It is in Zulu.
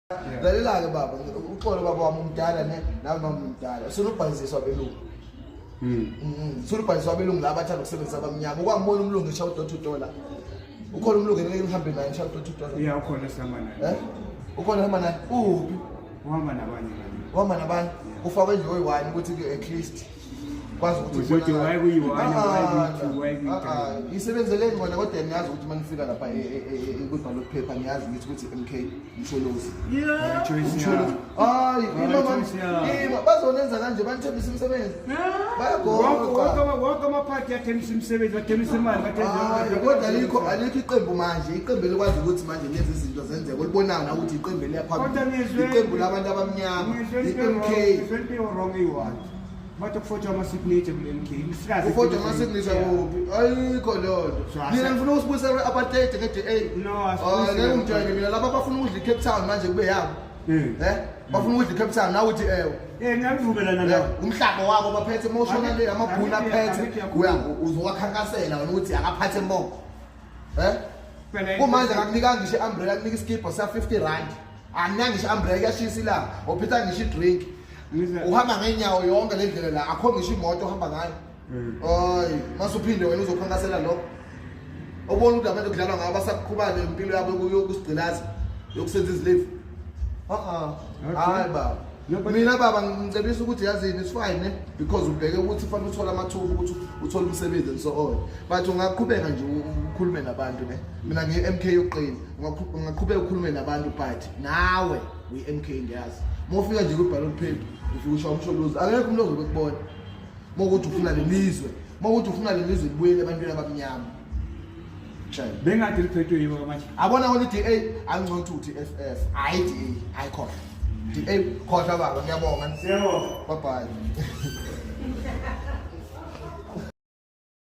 Lalela-ke baba, uxolo baba wami umdala nami mama umdala. Sunubhalisiswa belungu. Sunubhalisiswa belungu la abathanda ukusebenzisa abamnyama. Ukwangibona umlungu eshawa $2. Ukhona umlungu engeke ngihambe naye eshawa $2. Yeah, ukhona sihamba naye. Ukhona hamba naye? Uphi? Uhamba nabanye. Uhamba nabanye? Ufakwe nje oyi-1 ukuthi at least kwazi ukuthi uthi why kuyi-1 why isebenzeleni ngona kodwa ngiyazi ukuthi manifika lapha ku-ballot paper ngiyazi ukuthi MK Msholozi. Msholozi. Hayi, ima bazonenza kanje banithembisa imisebenzi. Wonke amaphathi yathembisa imisebenzi, bathembisa imali, kodwa alikho iqembu manje, iqembu elikwazi ukuthi manje lezi izinto zenzeke. Ulibonayo na ukuthi iqembu eliyaphambili. Iqembu labantu abamnyama, i-MK. Bathi kufotshwa ama-signature kule-MK. Kufotshwa ama-signature kuphi? Ayikho loo nto. Mina ngifuna ukusibuyisa kwe-apartheid nge-DA. Ngeke ungijwayele mina laba bafuna ukudla i-Cape Town manje kube yabo. Bafuna ukudla i-Cape Town nawe uthi ewe. Ngiyavumelana nawe. Umhlaba wabo baphethe emotionally amabhunu aphethe. Uzowakhankasela wena ukuthi akaphathe mbongo. Kumanje akakunika ngisho i-umbrella, akunika iskipho sa-R50. Anginika ngisho i-umbrella kuyashisa ilanga. Uphetha ngisho i-drink. Uhamba ngenyawo yonke le ndlela la akho ngisho imoto ohamba ngayo. Hayi, masuphinde wena uzokhankasela lokho. Ubona ukuthi abantu kudlalwa ngabo basakuqhubana impilo yabo yokusigcilaza, yokusenza izilevu. Hayi baba. Mina baba ngicebisa ukuthi yazini it's fine because ubheke ukuthi fanele uthola amathuba ukuthi uthole umsebenzi and so on. But ungaqhubeka nje ukhulume nabantu ne. Mina ngiyi-MK yoqina. Ungaqhubeka ukhulume nabantu but nawe uyi-MK ngiyazi. Mofika nje ku-ballot paper ufika usho Msholozi angeke umuntu ozokubona. Mokuthi ufuna lelizwe, mokuthi ufuna lelizwe libuyele ebantwini abamnyama. Bengathi liphethwe yibo manje. Abona wona i-DA angcono ukuthi FF, hayi DA, hayi khohlwa. DA khohlwa baba ngiyabonga. Siyabonga. Bye bye.